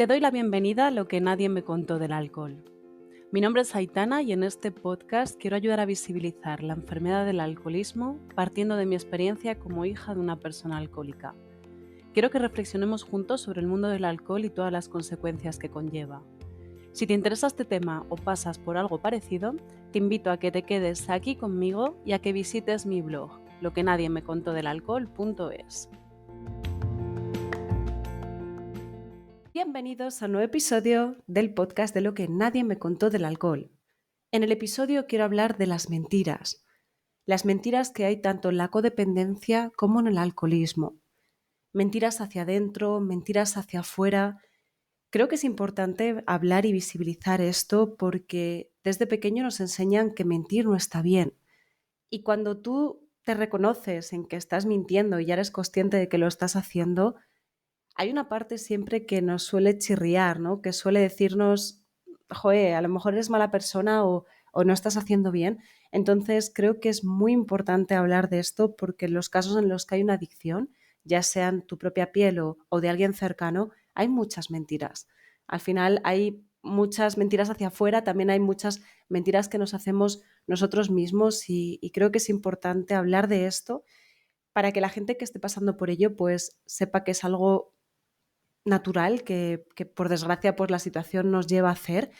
Te doy la bienvenida a lo que nadie me contó del alcohol. Mi nombre es Aitana y en este podcast quiero ayudar a visibilizar la enfermedad del alcoholismo partiendo de mi experiencia como hija de una persona alcohólica. Quiero que reflexionemos juntos sobre el mundo del alcohol y todas las consecuencias que conlleva. Si te interesa este tema o pasas por algo parecido, te invito a que te quedes aquí conmigo y a que visites mi blog, loquenadiemecontodelalcohol.es. Bienvenidos a un nuevo episodio del podcast de Lo que nadie me contó del alcohol. En el episodio quiero hablar de las mentiras que hay tanto en la codependencia como en el alcoholismo. Mentiras hacia adentro, mentiras hacia afuera. Creo que es importante hablar y visibilizar esto porque desde pequeño nos enseñan que mentir no está bien. Y cuando tú te reconoces en que estás mintiendo y ya eres consciente de que lo estás haciendo, hay una parte siempre que nos suele chirriar, ¿no? Que suele decirnos, joder, a lo mejor eres mala persona o no estás haciendo bien. Entonces creo que es muy importante hablar de esto porque en los casos en los que hay una adicción, ya sean tu propia piel o de alguien cercano, hay muchas mentiras. Al final hay muchas mentiras hacia afuera, también hay muchas mentiras que nos hacemos nosotros mismos y creo que es importante hablar de esto para que la gente que esté pasando por ello pues sepa que es algo natural que por desgracia pues la situación nos lleva a hacer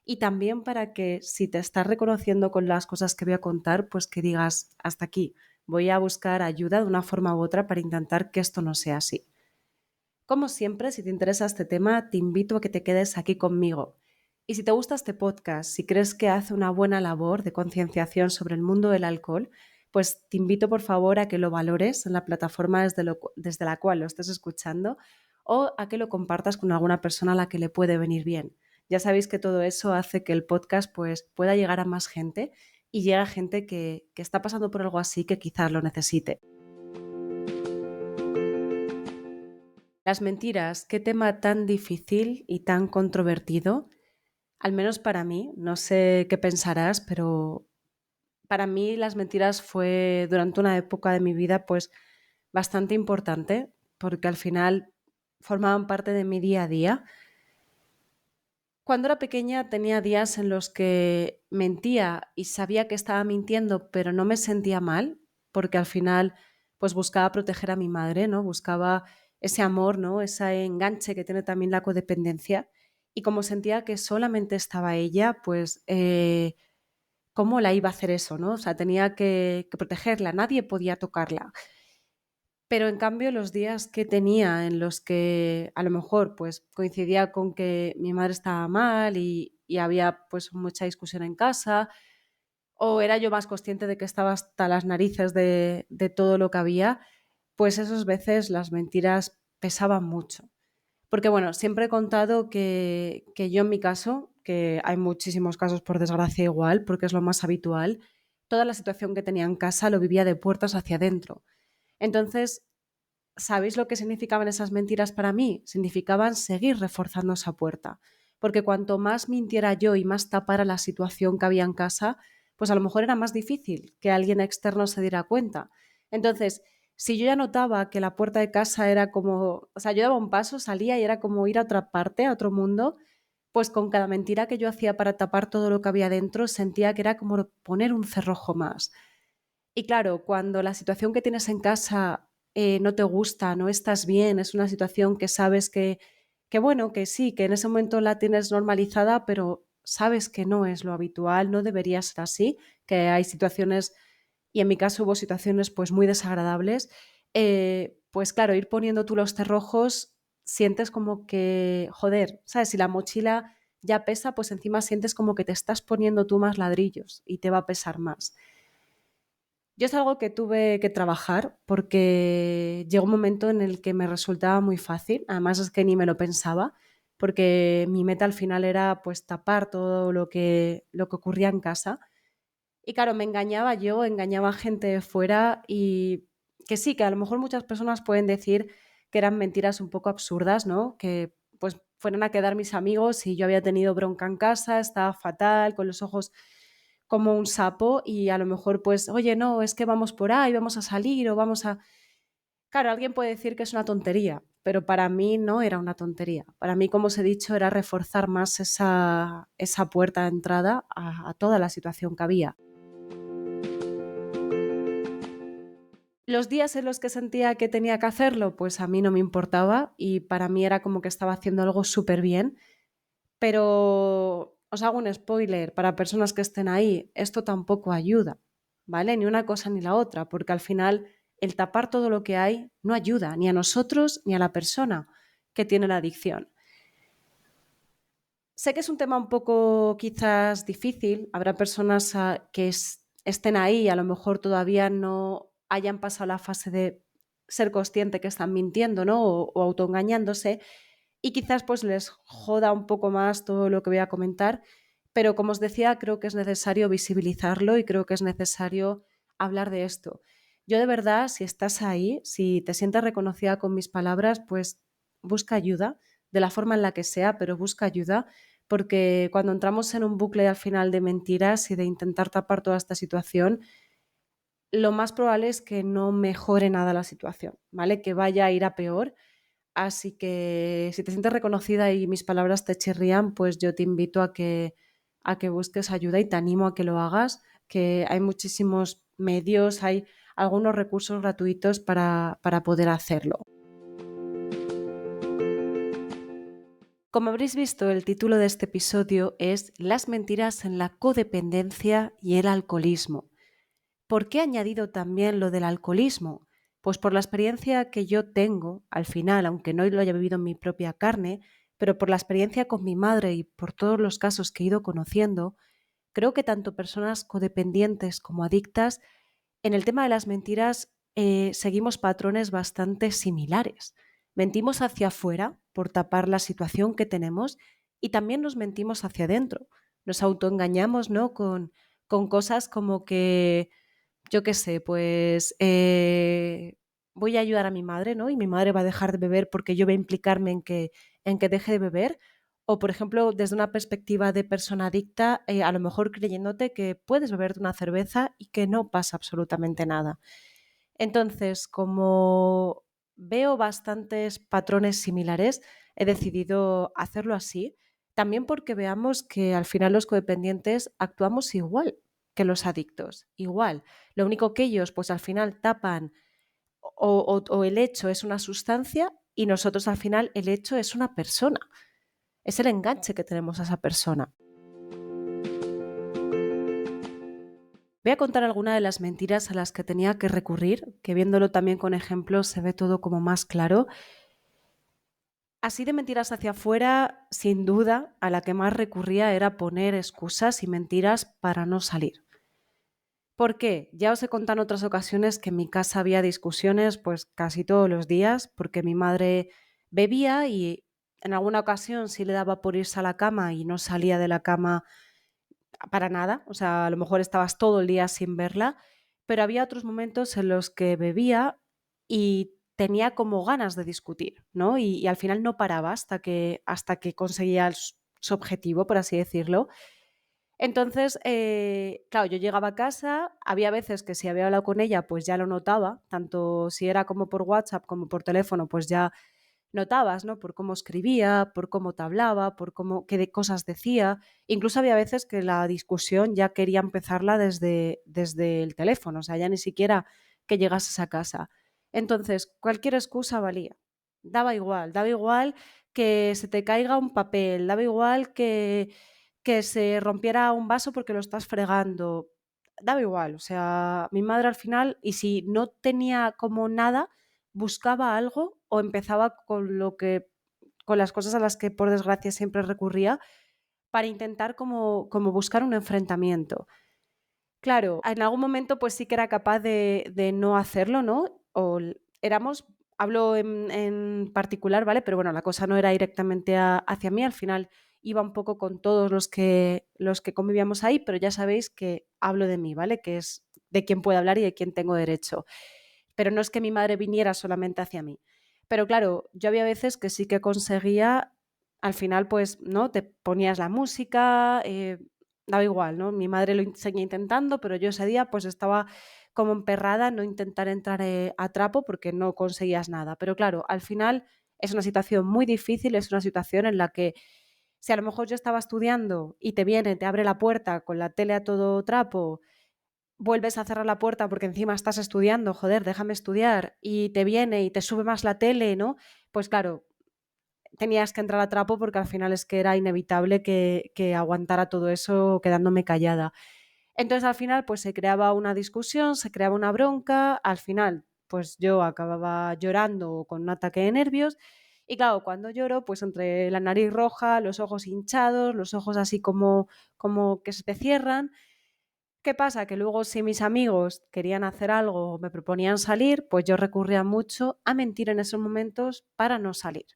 y también para que si te estás reconociendo con las cosas que voy a contar, pues que digas hasta aquí, voy a buscar ayuda de una forma u otra para intentar que esto no sea así. Como siempre, si te interesa este tema, te invito a que te quedes aquí conmigo. Y si te gusta este podcast, si crees que hace una buena labor de concienciación sobre el mundo del alcohol, pues te invito por favor a que lo valores en la plataforma desde la cual lo estés escuchando o a que lo compartas con alguna persona a la que le puede venir bien. Ya sabéis que todo eso hace que el podcast pues, pueda llegar a más gente y llegue a gente que está pasando por algo así que quizás lo necesite. Las mentiras, qué tema tan difícil y tan controvertido, al menos para mí, no sé qué pensarás, pero para mí las mentiras fue durante una época de mi vida pues bastante importante porque al final formaban parte de mi día a día. Cuando era pequeña tenía días en los que mentía y sabía que estaba mintiendo, pero no me sentía mal, porque al final pues buscaba proteger a mi madre, ¿no? Buscaba ese amor, ¿no? Ese enganche que tiene también la codependencia. Y como sentía que solamente estaba ella, pues ¿cómo la iba a hacer eso, no? O sea, tenía que protegerla, nadie podía tocarla. Pero en cambio los días que tenía en los que a lo mejor pues coincidía con que mi madre estaba mal y había pues mucha discusión en casa o era yo más consciente de que estaba hasta las narices de todo lo que había, pues esas veces las mentiras pesaban mucho. Porque bueno, siempre he contado que yo en mi caso, que hay muchísimos casos por desgracia igual, porque es lo más habitual, toda la situación que tenía en casa lo vivía de puertas hacia adentro. Entonces, ¿sabéis lo que significaban esas mentiras para mí? Significaban seguir reforzando esa puerta. Porque cuanto más mintiera yo y más tapara la situación que había en casa, pues a lo mejor era más difícil que alguien externo se diera cuenta. Entonces, si yo ya notaba que la puerta de casa era como, o sea, yo daba un paso, salía y era como ir a otra parte, a otro mundo, pues con cada mentira que yo hacía para tapar todo lo que había dentro, sentía que era como poner un cerrojo más. Y claro, cuando la situación que tienes en casa no te gusta, no estás bien, es una situación que sabes que, bueno, que sí, que en ese momento la tienes normalizada, pero sabes que no es lo habitual, no debería ser así, que hay situaciones, y en mi caso hubo situaciones pues muy desagradables, pues claro, ir poniendo tú los cerrojos, sientes como que, joder, ¿sabes? Si la mochila ya pesa, pues encima sientes como que te estás poniendo tú más ladrillos y te va a pesar más. Yo es algo que tuve que trabajar porque llegó un momento en el que me resultaba muy fácil, además es que ni me lo pensaba, porque mi meta al final era pues tapar todo lo que ocurría en casa. Y claro, me engañaba yo, engañaba a gente de fuera y que sí, que a lo mejor muchas personas pueden decir que eran mentiras un poco absurdas, ¿no? Que pues fueran a quedar mis amigos y yo había tenido bronca en casa, estaba fatal, con los ojos como un sapo y a lo mejor pues, oye, no, es que vamos por ahí, vamos a salir o vamos a... Claro, alguien puede decir que es una tontería, pero para mí no era una tontería. Para mí, como os he dicho, era reforzar más esa puerta de entrada a toda la situación que había. Los días en los que sentía que tenía que hacerlo, pues a mí no me importaba y para mí era como que estaba haciendo algo súper bien, pero os hago un spoiler para personas que estén ahí, esto tampoco ayuda, ¿vale? Ni una cosa ni la otra, porque al final el tapar todo lo que hay no ayuda ni a nosotros ni a la persona que tiene la adicción. Sé que es un tema un poco quizás difícil, habrá personas que estén ahí y a lo mejor todavía no hayan pasado la fase de ser consciente que están mintiendo, ¿no? O autoengañándose y quizás pues les joda un poco más todo lo que voy a comentar, pero como os decía, creo que es necesario visibilizarlo y creo que es necesario hablar de esto. Yo de verdad, si estás ahí, si te sientes reconocida con mis palabras, pues busca ayuda, de la forma en la que sea, pero busca ayuda, porque cuando entramos en un bucle al final de mentiras y de intentar tapar toda esta situación, lo más probable es que no mejore nada la situación, ¿vale? Que vaya a ir a peor. Así que si te sientes reconocida y mis palabras te chirrían, pues yo te invito a que busques ayuda y te animo a que lo hagas, que hay muchísimos medios, hay algunos recursos gratuitos para poder hacerlo. Como habréis visto, el título de este episodio es Las mentiras en la codependencia y el alcoholismo. ¿Por qué he añadido también lo del alcoholismo? Pues por la experiencia que yo tengo, al final, aunque no lo haya vivido en mi propia carne, pero por la experiencia con mi madre y por todos los casos que he ido conociendo, creo que tanto personas codependientes como adictas, en el tema de las mentiras, seguimos patrones bastante similares. Mentimos hacia afuera por tapar la situación que tenemos y también nos mentimos hacia adentro. Nos autoengañamos, ¿no? Con cosas como que yo qué sé, pues voy a ayudar a mi madre, ¿no? Y mi madre va a dejar de beber porque yo voy a implicarme en que deje de beber. O, por ejemplo, desde una perspectiva de persona adicta, a lo mejor creyéndote que puedes beberte una cerveza y que no pasa absolutamente nada. Entonces, como veo bastantes patrones similares, he decidido hacerlo así, también porque veamos que al final los codependientes actuamos igual que los adictos, igual. Lo único que ellos, pues al final tapan o el hecho es una sustancia y nosotros al final el hecho es una persona. Es el enganche que tenemos a esa persona. Voy a contar algunas de las mentiras a las que tenía que recurrir, que viéndolo también con ejemplos se ve todo como más claro. Así de mentiras hacia afuera, sin duda, a la que más recurría era poner excusas y mentiras para no salir. ¿Por qué? Ya os he contado en otras ocasiones que en mi casa había discusiones pues casi todos los días porque mi madre bebía y en alguna ocasión sí le daba por irse a la cama y no salía de la cama para nada, o sea, a lo mejor estabas todo el día sin verla, pero había otros momentos en los que bebía y tenía como ganas de discutir, ¿no? Y al final no paraba hasta que conseguía su objetivo, por así decirlo. Entonces, claro, yo llegaba a casa, había veces que si había hablado con ella, pues ya lo notaba, tanto si era como por WhatsApp como por teléfono, pues ya notabas, ¿no? Por cómo escribía, por cómo te hablaba, por qué de cosas decía. Incluso había veces que la discusión ya quería empezarla desde el teléfono, o sea, ya ni siquiera que llegases a casa. Entonces, cualquier excusa valía. Daba igual que se te caiga un papel, daba igual que se rompiera un vaso porque lo estás fregando. Daba igual, o sea, mi madre al final, y si no tenía como nada, buscaba algo o empezaba con las cosas a las que por desgracia siempre recurría para intentar como buscar un enfrentamiento. Claro, en algún momento pues sí que era capaz de no hacerlo, ¿no? Éramos, hablo en particular, ¿vale? Pero bueno, la cosa no era directamente hacia mí, al final iba un poco con todos los que convivíamos ahí, pero ya sabéis que hablo de mí, ¿vale? Que es de quién puedo hablar y de quién tengo derecho. Pero no es que mi madre viniera solamente hacia mí. Pero claro, yo había veces que sí que conseguía, al final pues, ¿no? Te ponías la música, daba igual, ¿no? Mi madre lo seguía intentando, pero yo ese día pues estaba como emperrada en no intentar entrar a trapo porque no conseguías nada. Pero claro, al final Es una situación muy difícil, es una situación en la que si a lo mejor yo estaba estudiando y te viene, te abre la puerta con la tele a todo trapo, vuelves a cerrar la puerta porque encima estás estudiando, joder, déjame estudiar, y te viene y te sube más la tele, ¿no? Pues claro, tenías que entrar a trapo porque al final es que era inevitable que aguantara todo eso quedándome callada. Entonces al final pues se creaba una discusión, se creaba una bronca, al final pues yo acababa llorando con un ataque de nervios y claro, cuando lloro pues entre la nariz roja, los ojos hinchados, los ojos así como que se te cierran. ¿Qué pasa? Que luego si mis amigos querían hacer algo o me proponían salir, pues yo recurría mucho a mentir en esos momentos para no salir.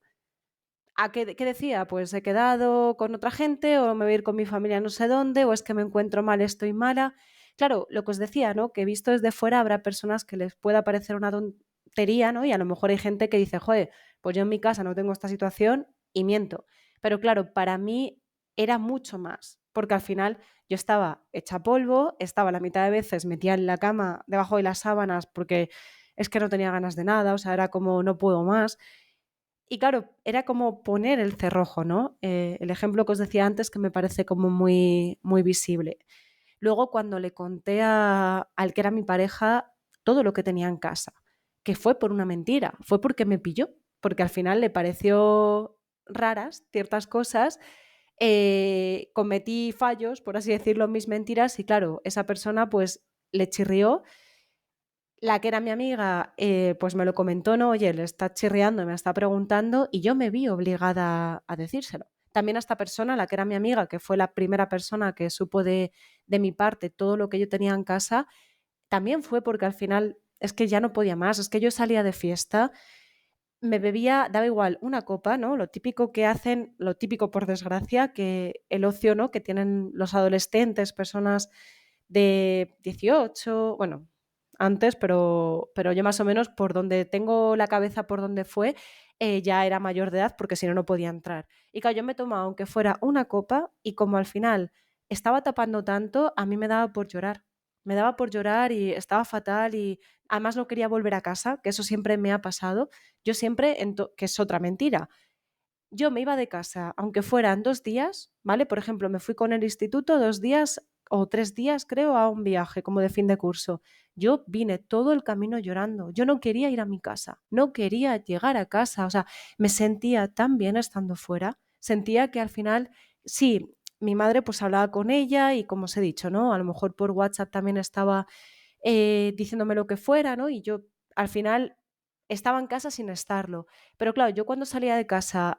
¿A qué decía? Pues he quedado con otra gente o me voy a ir con mi familia no sé dónde o es que me encuentro mal, estoy mala. Claro, lo que os decía, ¿no? Que visto desde fuera habrá personas que les pueda parecer una tontería, ¿no? Y a lo mejor hay gente que dice, joder, pues yo en mi casa no tengo esta situación y miento. Pero claro, para mí era mucho más, porque al final yo estaba hecha polvo, estaba la mitad de veces metida en la cama debajo de las sábanas porque es que no tenía ganas de nada, o sea, era como no puedo más. Y claro, era como poner el cerrojo, ¿no? El ejemplo que os decía antes que me parece como muy, muy visible. Luego, cuando le conté al que era mi pareja todo lo que tenía en casa, que fue por una mentira, fue porque me pilló, porque al final le pareció raras ciertas cosas, cometí fallos, por así decirlo, en mis mentiras y claro, esa persona pues le chirrió. La que era mi amiga, pues me lo comentó, ¿no? Oye, le está chirriando, me está preguntando y yo me vi obligada a decírselo. También a esta persona, la que era mi amiga, que fue la primera persona que supo de mi parte todo lo que yo tenía en casa, también fue porque al final es que ya no podía más, es que yo salía de fiesta, me bebía, daba igual, una copa, ¿no? Lo típico que hacen, lo típico por desgracia, que el ocio, ¿no? Que tienen los adolescentes, personas de 18, bueno, antes, pero yo más o menos por donde tengo la cabeza, por donde fue, ya era mayor de edad porque si no, no podía entrar. Y claro, yo me tomaba, aunque fuera una copa, y como al final estaba tapando tanto, a mí me daba por llorar. Me daba por llorar y estaba fatal y además no quería volver a casa, que eso siempre me ha pasado. Yo siempre, que es otra mentira, yo me iba de casa, aunque fueran 2 días, ¿vale? Por ejemplo, me fui con el instituto 2 días o 3 días, creo, a un viaje como de fin de curso. Yo vine todo el camino llorando. Yo no quería ir a mi casa, no quería llegar a casa. O sea, me sentía tan bien estando fuera. Sentía que al final, sí, mi madre pues hablaba con ella y como os he dicho, ¿no? A lo mejor por WhatsApp también estaba diciéndome lo que fuera, ¿no? Y yo al final estaba en casa sin estarlo. Pero claro, yo cuando salía de casa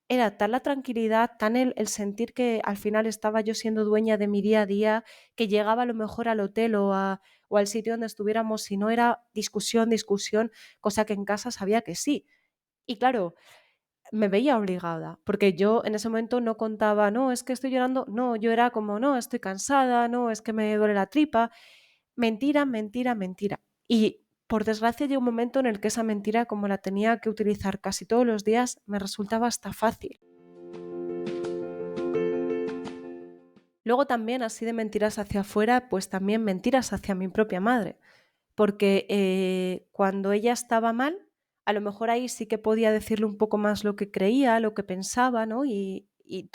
era tal la tranquilidad, tan el sentir que al final estaba yo siendo dueña de mi día a día, que llegaba a lo mejor al hotel o al sitio donde estuviéramos, si no era discusión, discusión, cosa que en casa sabía que sí. Y claro, me veía obligada, porque yo en ese momento no contaba, no, es que estoy llorando, no, yo era como, no, estoy cansada, no, es que me duele la tripa. Mentira, mentira, mentira. Y por desgracia llegó un momento en el que esa mentira, como la tenía que utilizar casi todos los días, me resultaba hasta fácil. Luego también, así de mentiras hacia afuera, pues también mentiras hacia mi propia madre, porque cuando ella estaba mal, a lo mejor ahí sí que podía decirle un poco más lo que creía, lo que pensaba, ¿no? Y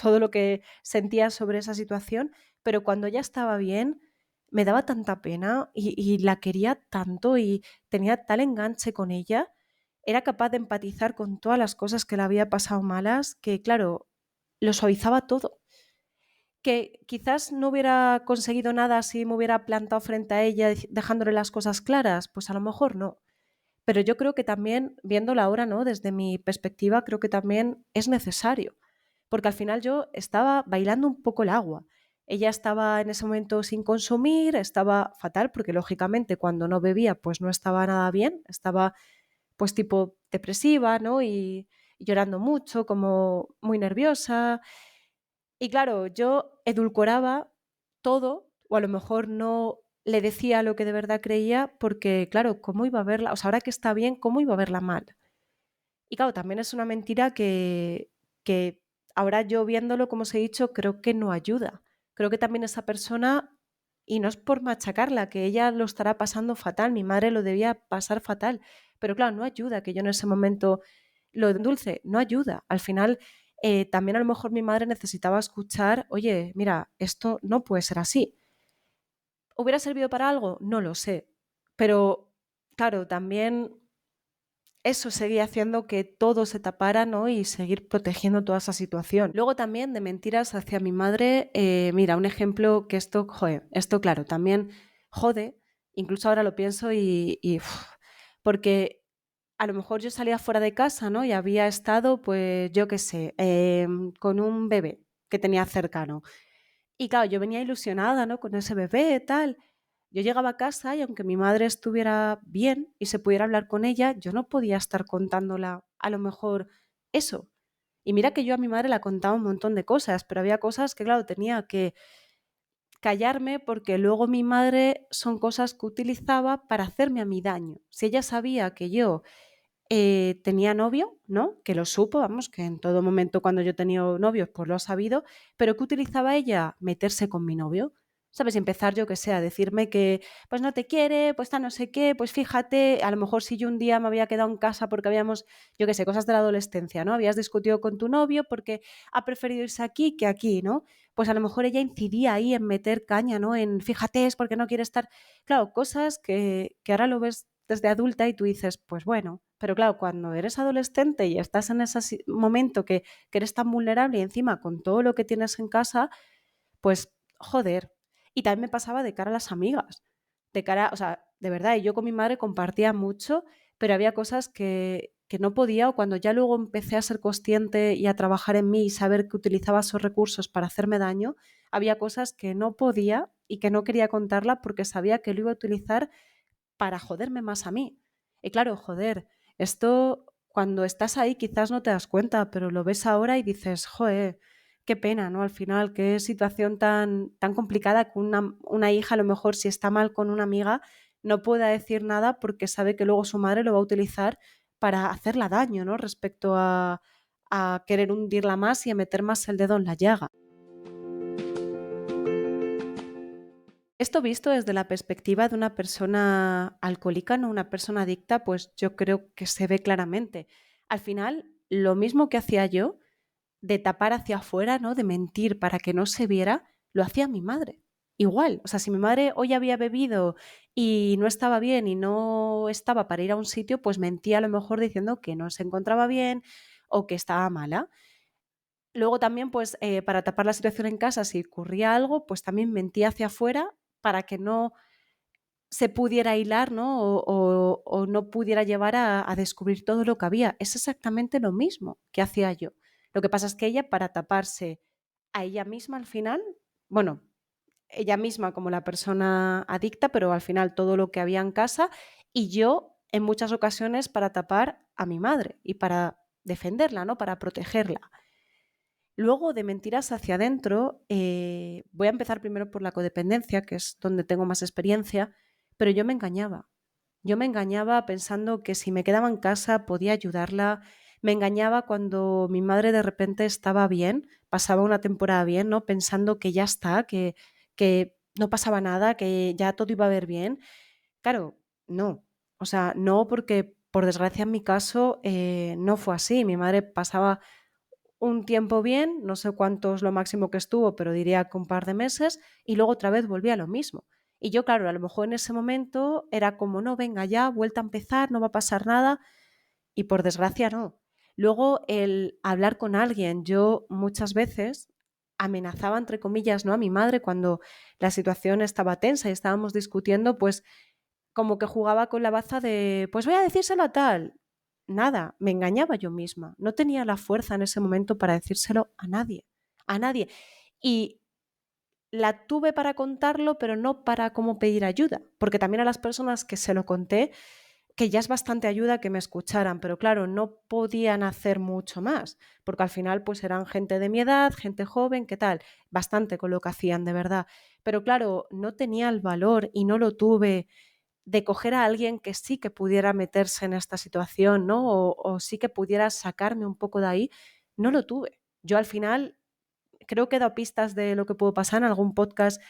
todo lo que sentía sobre esa situación, pero cuando ella estaba bien, me daba tanta pena y la quería tanto y tenía tal enganche con ella, era capaz de empatizar con todas las cosas que le había pasado malas, que claro, lo suavizaba todo que quizás no hubiera conseguido nada si me hubiera plantado frente a ella dejándole las cosas claras, pues a lo mejor no. Pero yo creo que también, viéndola ahora, ¿no? Desde mi perspectiva, creo que también es necesario. Porque al final yo estaba bailando un poco el agua. Ella estaba en ese momento sin consumir, estaba fatal, porque lógicamente cuando no bebía, pues no estaba nada bien, estaba pues tipo depresiva, ¿no? Y llorando mucho, como muy nerviosa. Y claro, yo edulcoraba todo, o a lo mejor no le decía lo que de verdad creía, porque claro, ¿cómo iba a verla? O sea, ahora que está bien, ¿cómo iba a verla mal? Y claro, también es una mentira que ahora yo viéndolo, como os he dicho, creo que no ayuda. Creo que también esa persona, y no es por machacarla, que ella lo estará pasando fatal, mi madre lo debía pasar fatal, pero claro, no ayuda que yo en ese momento lo dulce no ayuda. Al final, también a lo mejor mi madre necesitaba escuchar, oye, mira, esto no puede ser así. ¿Hubiera servido para algo? No lo sé. Pero, claro, también eso seguía haciendo que todo se tapara, ¿no? Y seguir protegiendo toda esa situación. Luego también de mentiras hacia mi madre, mira, un ejemplo que esto, joder, esto claro, también jode, incluso ahora lo pienso porque a lo mejor yo salía fuera de casa, ¿no? Y había estado, pues, yo qué sé, con un bebé que tenía cercano. Y claro, yo venía ilusionada, ¿no? Con ese bebé, tal. Yo llegaba a casa y aunque mi madre estuviera bien y se pudiera hablar con ella, yo no podía estar contándola a lo mejor eso. Y mira que yo a mi madre la contaba un montón de cosas, pero había cosas que, claro, tenía que callarme porque luego mi madre son cosas que utilizaba para hacerme a mí daño. Si ella sabía que yo tenía novio, ¿no? Que lo supo, vamos, que en todo momento cuando yo tenía novios, pues lo ha sabido, pero ¿qué utilizaba ella? Meterse con mi novio. ¿Sabes? Y empezar, yo que sé, a decirme que pues no te quiere, pues está no sé qué, pues fíjate, a lo mejor si yo un día me había quedado en casa porque habíamos, yo que sé, cosas de la adolescencia, ¿no? Habías discutido con tu novio porque ha preferido irse aquí que aquí, ¿no? Pues a lo mejor ella incidía ahí en meter caña, ¿no? En fíjate, es porque no quiere estar. Claro, cosas que ahora lo ves desde adulta y tú dices, pues bueno, pero claro, cuando eres adolescente y estás en ese momento que eres tan vulnerable y encima con todo lo que tienes en casa, pues joder. Y también me pasaba de cara a las amigas, de cara, o sea, de verdad, y yo con mi madre compartía mucho, pero había cosas que no podía o cuando ya luego empecé a ser consciente y a trabajar en mí y saber que utilizaba esos recursos para hacerme daño, había cosas que no podía y que no quería contarla porque sabía que lo iba a utilizar para joderme más a mí. Y claro, joder, esto cuando estás ahí quizás no te das cuenta, pero lo ves ahora y dices, joder, qué pena, ¿no? Al final, qué situación tan complicada que una hija a lo mejor si está mal con una amiga no pueda decir nada porque sabe que luego su madre lo va a utilizar para hacerla daño, ¿no? Respecto a querer hundirla más y a meter más el dedo en la llaga. Esto visto desde la perspectiva de una persona alcohólica, no una persona adicta, pues yo creo que se ve claramente. Al final, lo mismo que hacía yo, de tapar hacia afuera, ¿no? De mentir para que no se viera, lo hacía mi madre. Igual, o sea, si mi madre hoy había bebido y no estaba bien y no estaba para ir a un sitio, pues mentía a lo mejor diciendo que no se encontraba bien o que estaba mala. Luego también, pues, para tapar la situación en casa, si ocurría algo, pues también mentía hacia afuera para que no se pudiera hilar, ¿no? O no pudiera llevar a descubrir todo lo que había. Es exactamente lo mismo que hacía yo. Lo que pasa es que ella, para taparse a ella misma al final, bueno, ella misma como la persona adicta, pero al final todo lo que había en casa, y yo en muchas ocasiones para tapar a mi madre y para defenderla, ¿no? Para protegerla. Luego, de mentiras hacia adentro, voy a empezar primero por la codependencia, que es donde tengo más experiencia, pero yo me engañaba. Yo me engañaba pensando que si me quedaba en casa podía ayudarla. Me engañaba cuando mi madre de repente estaba bien, pasaba una temporada bien, ¿no? Pensando que ya está, que no pasaba nada, que ya todo iba a ver bien. Claro, no. O sea, no porque por desgracia en mi caso no fue así. Mi madre pasaba un tiempo bien, no sé cuánto es lo máximo que estuvo, pero diría que un par de meses, y luego otra vez volvía a lo mismo. Y yo, claro, a lo mejor en ese momento era como, no, venga ya, vuelta a empezar, no va a pasar nada, y por desgracia no. Luego el hablar con alguien, yo muchas veces amenazaba, entre comillas, ¿no? A mi madre cuando la situación estaba tensa y estábamos discutiendo, pues como que jugaba con la baza de, pues voy a decírselo a tal. Nada, me engañaba yo misma. No tenía la fuerza en ese momento para decírselo a nadie, a nadie. Y la tuve para contarlo, pero no para cómo pedir ayuda, porque también a las personas que se lo conté, que ya es bastante ayuda que me escucharan, pero claro, no podían hacer mucho más, porque al final pues eran gente de mi edad, gente joven, ¿qué tal? Bastante con lo que hacían, de verdad. Pero claro, no tenía el valor y no lo tuve de coger a alguien que sí que pudiera meterse en esta situación, ¿no? O sí que pudiera sacarme un poco de ahí, no lo tuve. Yo al final creo que he dado pistas de lo que pudo pasar en algún podcast,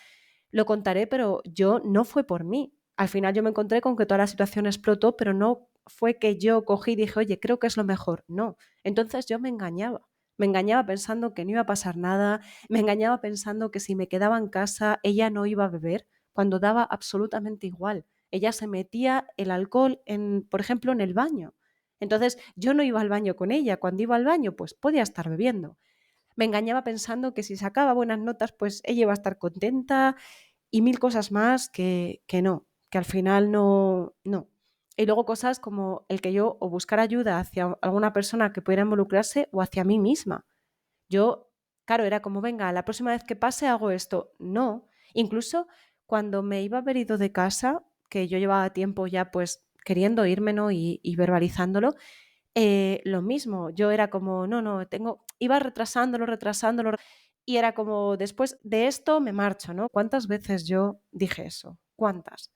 lo contaré, pero yo no fue por mí. Al final yo me encontré con que toda la situación explotó, pero no fue que yo cogí y dije, oye, creo que es lo mejor. No, entonces yo me engañaba. Me engañaba pensando que no iba a pasar nada, me engañaba pensando que si me quedaba en casa ella no iba a beber, cuando daba absolutamente igual. Ella se metía el alcohol, por ejemplo, en el baño. Entonces yo no iba al baño con ella, cuando iba al baño pues podía estar bebiendo. Me engañaba pensando que si sacaba buenas notas pues ella iba a estar contenta y mil cosas más que no, que al final no. Y luego cosas como el que yo o buscar ayuda hacia alguna persona que pudiera involucrarse o hacia mí misma. Yo, claro, era como, venga, la próxima vez que pase hago esto. No, incluso cuando me iba a haber ido de casa, que yo llevaba tiempo ya pues queriendo irme, ¿no? Y verbalizándolo, lo mismo, yo era como, no, iba retrasándolo, y era como, después de esto me marcho, ¿no? ¿Cuántas veces yo dije eso? ¿Cuántas?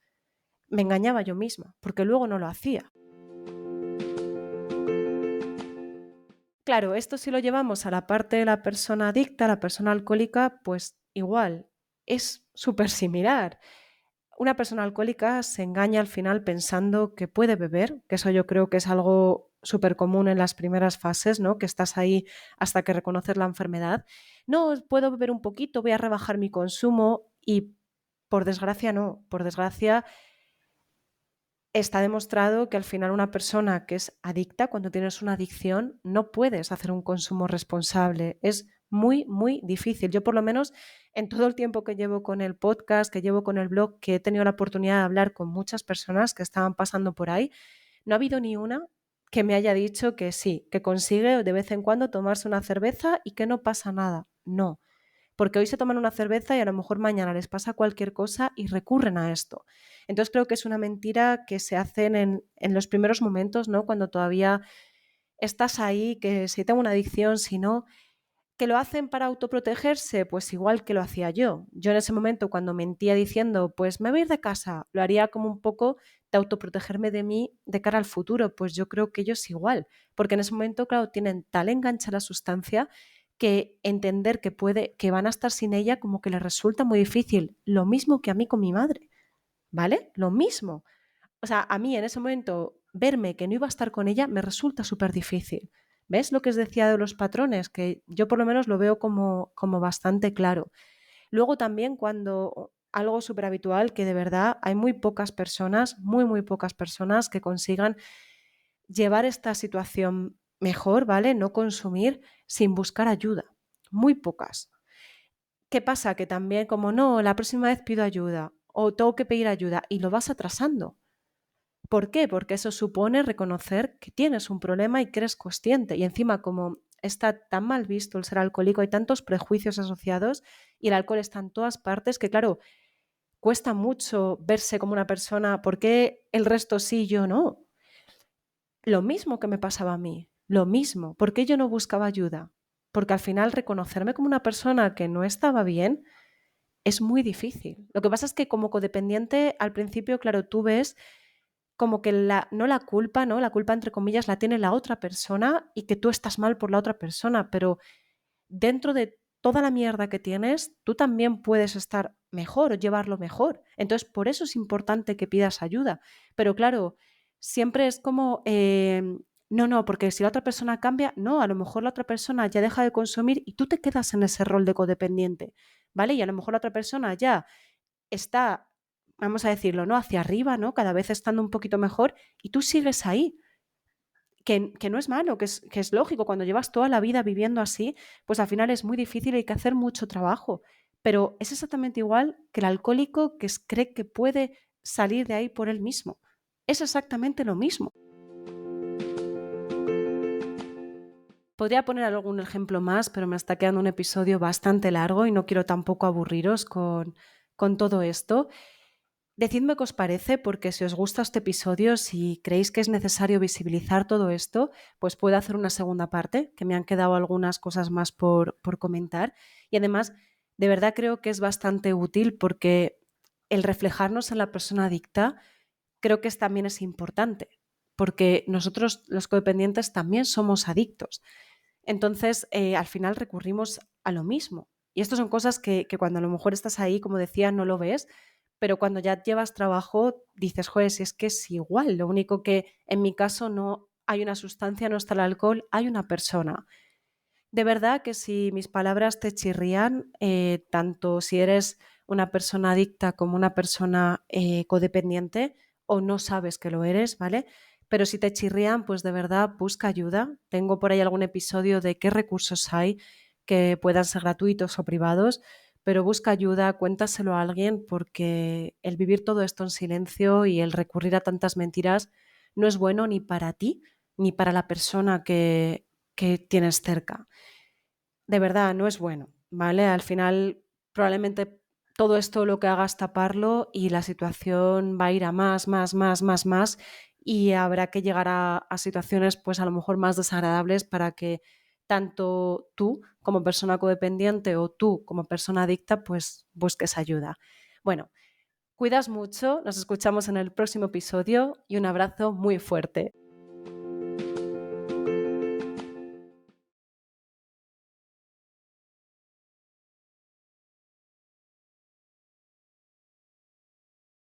Me engañaba yo misma, porque luego no lo hacía. Claro, esto si lo llevamos a la parte de la persona adicta, la persona alcohólica, pues igual, es súper similar. Una persona alcohólica se engaña al final pensando que puede beber, que eso yo creo que es algo súper común en las primeras fases, ¿no? Que estás ahí hasta que reconoces la enfermedad. No, puedo beber un poquito, voy a rebajar mi consumo y por desgracia no, por desgracia está demostrado que al final una persona que es adicta, cuando tienes una adicción, no puedes hacer un consumo responsable. Es muy, muy difícil. Yo por lo menos en todo el tiempo que llevo con el podcast, que llevo con el blog, que he tenido la oportunidad de hablar con muchas personas que estaban pasando por ahí, no ha habido ni una que me haya dicho que sí, que consigue de vez en cuando tomarse una cerveza y que no pasa nada. No, porque hoy se toman una cerveza y a lo mejor mañana les pasa cualquier cosa y recurren a esto. Entonces creo que es una mentira que se hacen en los primeros momentos, ¿no? Cuando todavía estás ahí, que si tengo una adicción, si no, que lo hacen para autoprotegerse, pues igual que lo hacía yo. Yo en ese momento cuando mentía diciendo, pues me voy a ir de casa, lo haría como un poco de autoprotegerme de mí de cara al futuro. Pues yo creo que ellos igual, porque en ese momento, claro, tienen tal enganche a la sustancia que entender que van a estar sin ella como que les resulta muy difícil. Lo mismo que a mí con mi madre, ¿vale? Lo mismo. O sea, a mí en ese momento verme que no iba a estar con ella me resulta súper difícil. ¿Ves lo que os decía de los patrones? Que yo por lo menos lo veo como bastante claro. Luego también cuando algo súper habitual, que de verdad hay muy pocas personas, muy, muy pocas personas que consigan llevar esta situación mejor, ¿vale? No consumir sin buscar ayuda. Muy pocas. ¿Qué pasa? Que también como no, la próxima vez pido ayuda o tengo que pedir ayuda y lo vas atrasando. ¿Por qué? Porque eso supone reconocer que tienes un problema y que eres consciente. Y encima, como está tan mal visto el ser alcohólico, hay tantos prejuicios asociados y el alcohol está en todas partes que, claro, cuesta mucho verse como una persona, ¿por qué el resto sí y yo no? Lo mismo que me pasaba a mí, lo mismo. ¿Por qué yo no buscaba ayuda? Porque al final reconocerme como una persona que no estaba bien es muy difícil. Lo que pasa es que como codependiente, al principio, claro, tú ves como que no la culpa, ¿no? La culpa, entre comillas, la tiene la otra persona y que tú estás mal por la otra persona, pero dentro de toda la mierda que tienes, tú también puedes estar mejor o llevarlo mejor. Entonces, por eso es importante que pidas ayuda. Pero claro, siempre es como, no, porque si la otra persona cambia, no, a lo mejor la otra persona ya deja de consumir y tú te quedas en ese rol de codependiente, ¿vale? Y a lo mejor la otra persona ya está, vamos a decirlo, ¿no? Hacia arriba, ¿no? Cada vez estando un poquito mejor y tú sigues ahí. Que no es malo, que es lógico, cuando llevas toda la vida viviendo así, pues al final es muy difícil y hay que hacer mucho trabajo. Pero es exactamente igual que el alcohólico que cree que puede salir de ahí por él mismo. Es exactamente lo mismo. Podría poner algún ejemplo más, pero me está quedando un episodio bastante largo y no quiero tampoco aburriros con todo esto. Decidme qué os parece, porque si os gusta este episodio, si creéis que es necesario visibilizar todo esto, pues puedo hacer una segunda parte, que me han quedado algunas cosas más por comentar. Y además, de verdad creo que es bastante útil porque el reflejarnos en la persona adicta creo que también es importante, porque nosotros los codependientes también somos adictos. Entonces, al final recurrimos a lo mismo. Y estas son cosas que cuando a lo mejor estás ahí, como decía, no lo ves, pero cuando ya llevas trabajo dices, joder, si es que es igual, lo único que en mi caso no hay una sustancia, no está el alcohol, hay una persona. De verdad que si mis palabras te chirrían, tanto si eres una persona adicta como una persona codependiente o no sabes que lo eres, ¿vale? Pero si te chirrían, pues de verdad busca ayuda. Tengo por ahí algún episodio de qué recursos hay que puedan ser gratuitos o privados, pero busca ayuda, cuéntaselo a alguien porque el vivir todo esto en silencio y el recurrir a tantas mentiras no es bueno ni para ti ni para la persona que tienes cerca. De verdad, no es bueno, ¿vale? Al final, probablemente todo esto lo que haga es taparlo y la situación va a ir a más, más, más, más, más y habrá que llegar a situaciones pues a lo mejor más desagradables para que tanto tú como persona codependiente o tú como persona adicta pues busques ayuda. Bueno, cuidas mucho, nos escuchamos en el próximo episodio y un abrazo muy fuerte.